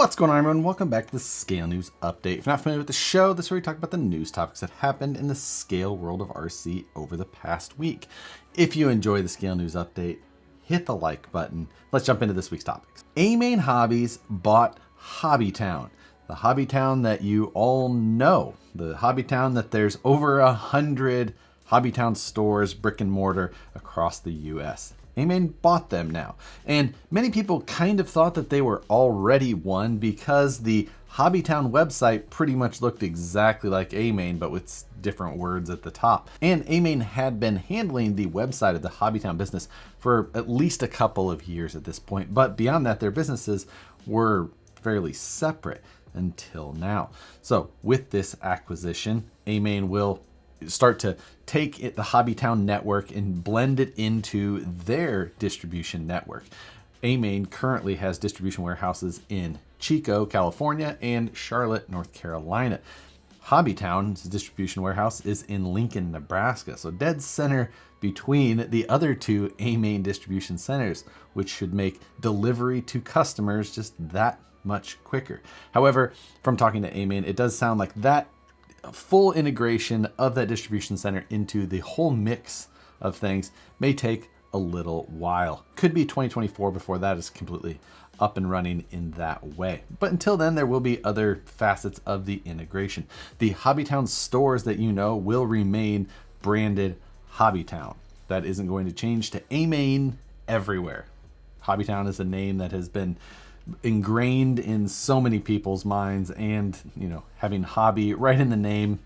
What's going on, everyone? Welcome back to the Scale News Update. If you're not familiar with the show, this is where we talk about the news topics that happened in the scale world of RC over the past week. If you enjoy the Scale News Update, hit the like button. Let's jump into this week's topics. A-Main Hobbies bought HobbyTown. The HobbyTown that you all know. The HobbyTown that there's over 100 HobbyTown stores, brick and mortar, across the US. A-Main bought them now. And many people kind of thought that they were already one because the HobbyTown website pretty much looked exactly like A-Main, but with different words at the top. And A-Main had been handling the website of the HobbyTown business for at least a couple of years at this point. But beyond that, their businesses were fairly separate until now. So with this acquisition, A-Main will start to take the HobbyTown network and blend it into their distribution network. A-Main currently has distribution warehouses in Chico, California, and Charlotte, North Carolina. HobbyTown's distribution warehouse is in Lincoln, Nebraska, so dead center between the other two A-Main distribution centers, which should make delivery to customers just that much quicker. However, from talking to A-Main, it does sound like that full integration of that distribution center into the whole mix of things may take a little while. Could be 2024 before that is completely up and running in that way. But until then, there will be other facets of the integration. The HobbyTown stores that you know will remain branded HobbyTown. That isn't going to change to A-Main everywhere. HobbyTown is a name that has been ingrained in so many people's minds, and having hobby right in the name,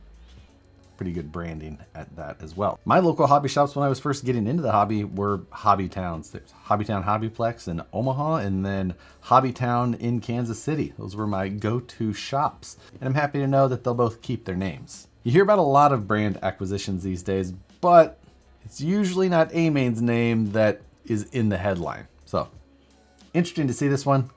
pretty good branding at that as well. My local hobby shops when I was first getting into the hobby were HobbyTowns. There's HobbyTown Hobbyplex in Omaha, and then HobbyTown in Kansas City. Those were my go-to shops, and I'm happy to know that they'll both keep their names. You hear about a lot of brand acquisitions these days, but it's usually not A-Main's name that is in the headline. So interesting to see this one.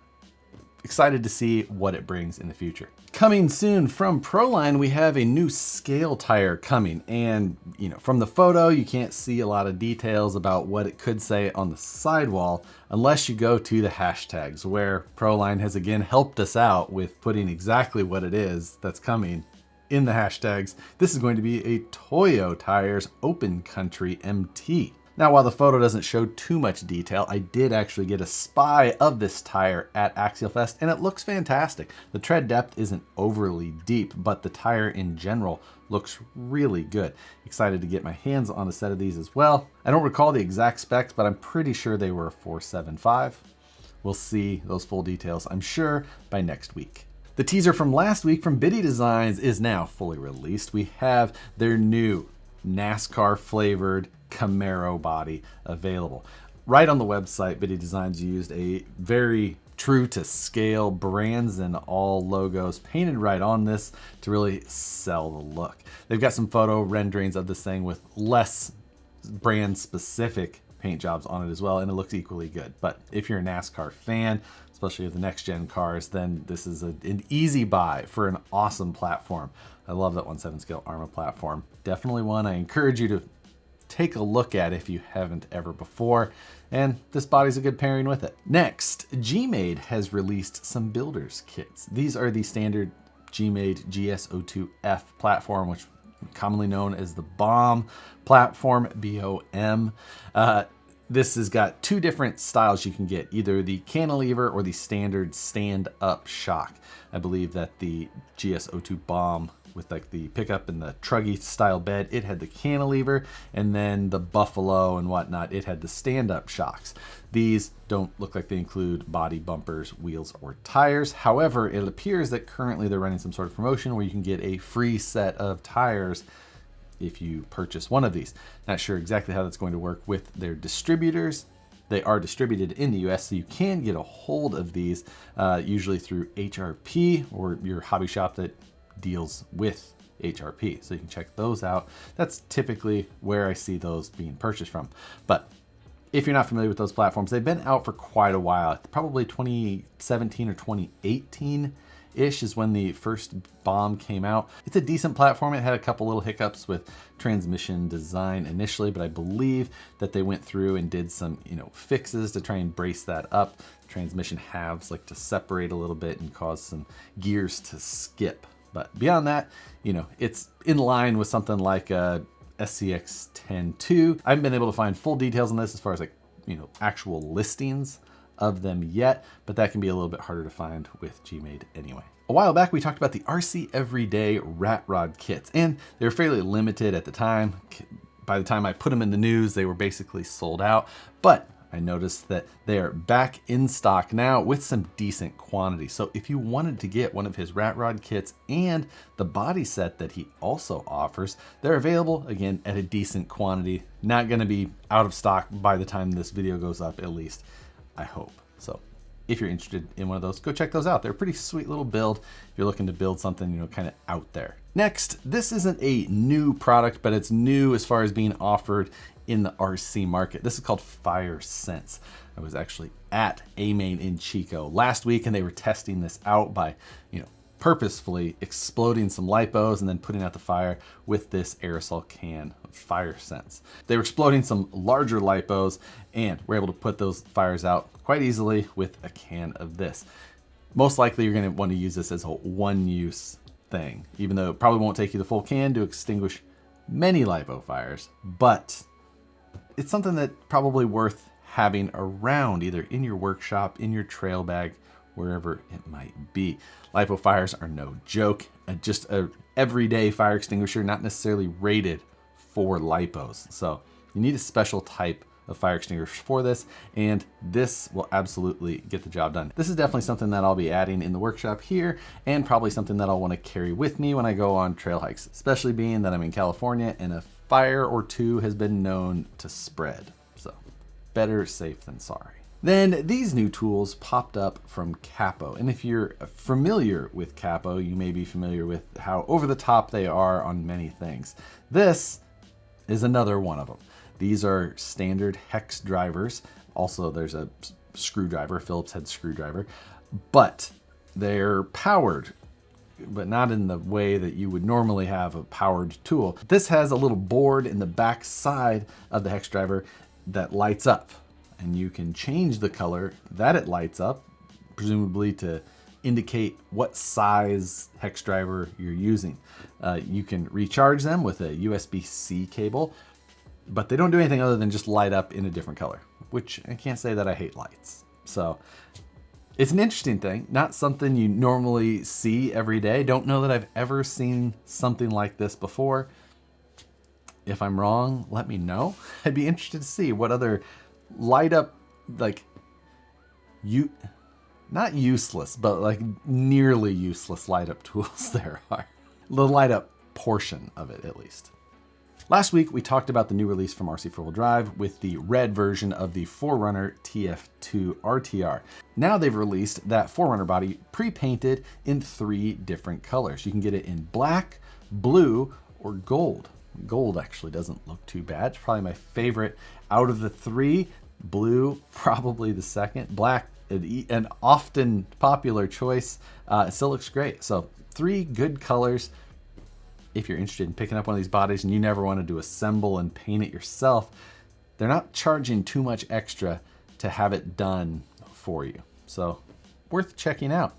Excited to see what it brings in the future. Coming soon from Proline, we have a new scale tire coming. And from the photo, you can't see a lot of details about what it could say on the sidewall unless you go to the hashtags, where Proline has again helped us out with putting exactly what it is that's coming in the hashtags. This is going to be a Toyo Tires Open Country MT. Now, while the photo doesn't show too much detail, I did actually get a spy of this tire at Axial Fest, and it looks fantastic. The tread depth isn't overly deep, but the tire in general looks really good. Excited to get my hands on a set of these as well. I don't recall the exact specs, but I'm pretty sure they were a 475. We'll see those full details, I'm sure, by next week. The teaser from last week from Biddy Designs is now fully released. We have their new NASCAR flavored Camaro body available. Right on the website, Biddy Designs used a very true to scale brands and all logos painted right on this to really sell the look. They've got some photo renderings of this thing with less brand specific paint jobs on it as well, and it looks equally good. But if you're a NASCAR fan, especially of the next gen cars, then this is an easy buy for an awesome platform. I love that 1/7 scale ARMA platform. Definitely one I encourage you to take a look at if you haven't ever before, and this body's a good pairing with it. Next, Gmade has released some builders kits. These are the standard Gmade GS02F platform, which commonly known as the BOM platform, BOM. This has got two different styles you can get, either the cantilever or the standard stand-up shock. I believe that the GS02 BOM with like the pickup and the truggy style bed, it had the cantilever, and then the Buffalo and whatnot, it had the stand-up shocks. These don't look like they include body, bumpers, wheels, or tires. However, it appears that currently they're running some sort of promotion where you can get a free set of tires if you purchase one of these. Not sure exactly how that's going to work with their distributors. They are distributed in the US, so you can get a hold of these usually through HRP or your hobby shop that deals with HRP, so you can check those out. That's typically where I see those being purchased from. But if you're not familiar with those platforms, they've been out for quite a while, probably 2017 or 2018, ish is when the first bomb came out. It's a decent platform. It had a couple little hiccups with transmission design initially, but I believe that they went through and did some, fixes to try and brace that up. Transmission halves like to separate a little bit and cause some gears to skip. But beyond that, it's in line with something like a SCX 10.2. I haven't been able to find full details on this as far as actual listings of them yet, but that can be a little bit harder to find with Gmade anyway. A while back, we talked about the RC Everyday Rat Rod kits, and they were fairly limited at the time. By the time I put them in the news, they were basically sold out, but I noticed that they are back in stock now with some decent quantity. So if you wanted to get one of his rat rod kits and the body set that he also offers, they're available again at a decent quantity. Not gonna be out of stock by the time this video goes up, at least, I hope. So if you're interested in one of those, go check those out. They're a pretty sweet little build if you're looking to build something, kind of out there. Next, this isn't a new product, but it's new as far as being offered in the RC market. This is called Firesense. I was actually at A-Main in Chico last week, and they were testing this out by, purposefully exploding some lipos and then putting out the fire with this aerosol can of Firesense. They were exploding some larger lipos and were able to put those fires out quite easily with a can of this. Most likely you're going to want to use this as a one-use thing, even though it probably won't take you the full can to extinguish many lipo fires, but it's something that probably worth having around, either in your workshop, in your trail bag, wherever it might be. Lipo fires are no joke. Just a everyday fire extinguisher, not necessarily rated for lipos. So you need a special type of fire extinguisher for this, and this will absolutely get the job done. This is definitely something that I'll be adding in the workshop here, and probably something that I'll want to carry with me when I go on trail hikes, especially being that I'm in California and a fire or two has been known to spread. So better safe than sorry. Then these new tools popped up from Capo. And if you're familiar with Capo, you may be familiar with how over the top they are on many things. This is another one of them. These are standard hex drivers. Also, there's a screwdriver, Phillips head screwdriver, but they're powered, but not in the way that you would normally have a powered tool. This has a little board in the back side of the hex driver that lights up, and you can change the color that it lights up, presumably to indicate what size hex driver you're using. You can recharge them with a USB-C cable, but they don't do anything other than just light up in a different color, which I can't say that I hate lights. So it's an interesting thing, not something you normally see every day. Don't know that I've ever seen something like this before. If I'm wrong, let me know. I'd be interested to see what other light up, not useless, but like nearly useless light up tools there are. The light up portion of it, at least. Last week, we talked about the new release from RC 4-Wheel Drive with the red version of the 4Runner TF2 RTR. Now they've released that 4Runner body pre-painted in 3 different colors. You can get it in black, blue, or gold. Gold actually doesn't look too bad. It's probably my favorite out of the 3. Blue, probably the second. Black, an often popular choice. It still looks great. So 3 good colors. If you're interested in picking up one of these bodies and you never wanted to assemble and paint it yourself, they're not charging too much extra to have it done for you. So worth checking out.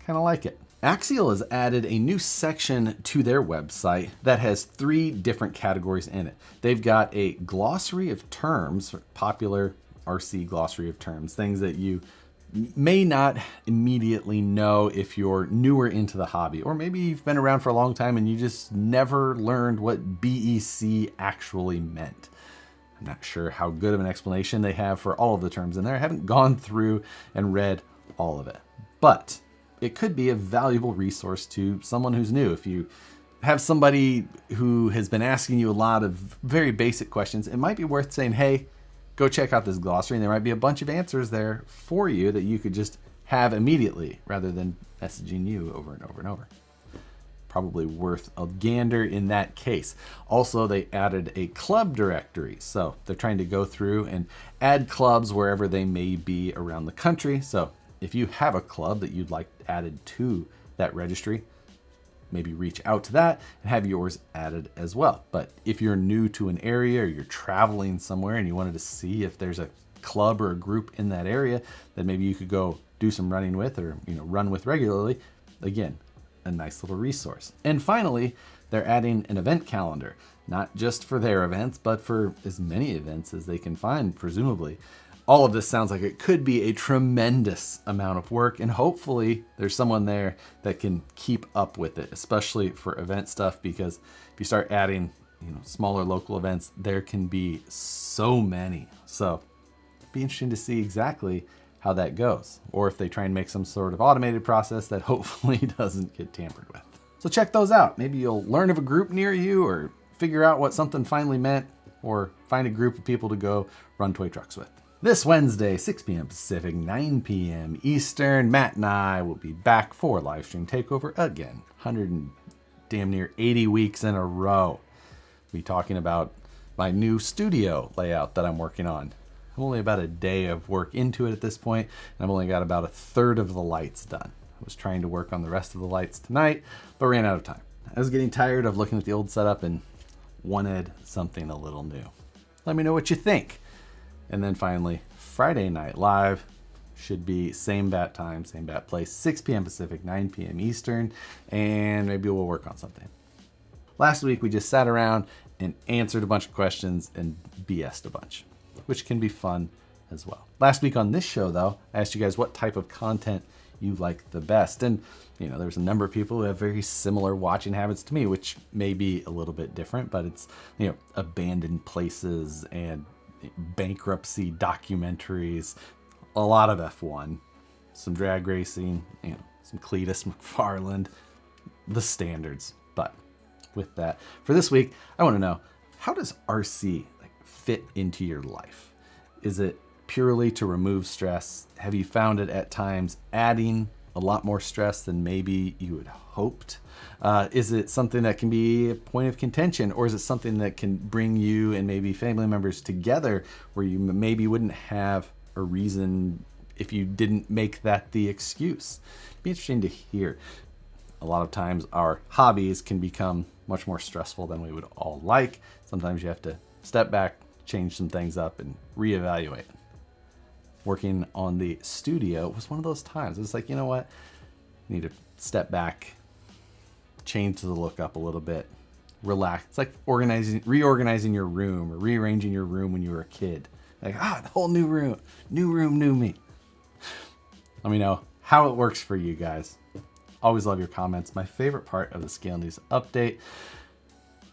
Kind of like it. Axial has added a new section to their website that has 3 different categories in it. They've got a glossary of terms, popular RC glossary of terms, things that you may not immediately know if you're newer into the hobby, or maybe you've been around for a long time and you just never learned what BEC actually meant. I'm not sure how good of an explanation they have for all of the terms in there. I haven't gone through and read all of it, but it could be a valuable resource to someone who's new. If you have somebody who has been asking you a lot of very basic questions, it might be worth saying, hey, go check out this glossary, and there might be a bunch of answers there for you that you could just have immediately rather than messaging you over and over and over. Probably worth a gander in that case. Also, they added a club directory. So they're trying to go through and add clubs wherever they may be around the country. So if you have a club that you'd like added to that registry, maybe reach out to that and have yours added as well. But if you're new to an area or you're traveling somewhere and you wanted to see if there's a club or a group in that area that maybe you could go do some running with, or run with regularly, again, a nice little resource. And finally, they're adding an event calendar, not just for their events, but for as many events as they can find, presumably. All of this sounds like it could be a tremendous amount of work, and hopefully there's someone there that can keep up with it, especially for event stuff, because if you start adding smaller local events, there can be so many. So it'd be interesting to see exactly how that goes, or if they try and make some sort of automated process that hopefully doesn't get tampered with. So check those out. Maybe you'll learn of a group near you, or figure out what something finally meant, or find a group of people to go run toy trucks with. This Wednesday, 6 p.m. Pacific, 9 p.m. Eastern, Matt and I will be back for live stream takeover again. 100 and damn near 80 weeks in a row. We'll be talking about my new studio layout that I'm working on. I'm only about a day of work into it at this point, and I've only got about a third of the lights done. I was trying to work on the rest of the lights tonight, but ran out of time. I was getting tired of looking at the old setup and wanted something a little new. Let me know what you think. And then finally, Friday Night Live should be same bat time, same bat place, 6 p.m. Pacific, 9 p.m. Eastern, and maybe we'll work on something. Last week, we just sat around and answered a bunch of questions and BS'd a bunch, which can be fun as well. Last week on this show, though, I asked you guys what type of content you like the best. And, there's a number of people who have very similar watching habits to me, which may be a little bit different, but it's, abandoned places and bankruptcy documentaries, a lot of F1, some drag racing, some Cletus McFarland, the standards. But with that, for this week, I want to know, how does RC fit into your life? Is it purely to remove stress? Have you found it at times adding a lot more stress than maybe you had hoped? Is it something that can be a point of contention, or is it something that can bring you and maybe family members together where you maybe wouldn't have a reason if you didn't make that the excuse? It'd be interesting to hear. A lot of times our hobbies can become much more stressful than we would all like. Sometimes you have to step back, change some things up, and reevaluate. Working on the studio was one of those times. It was like, you know what? I need to step back, change the look up a little bit, relax. It's like reorganizing your room or rearranging your room when you were a kid. Like, the whole new room, new me. Let me know how it works for you guys. Always love your comments. My favorite part of the Scale News update.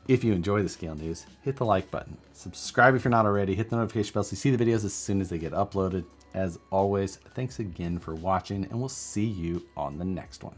If you enjoy the Scale News, hit the like button. Subscribe if you're not already. Hit the notification bell so you see the videos as soon as they get uploaded. As always, thanks again for watching, and we'll see you on the next one.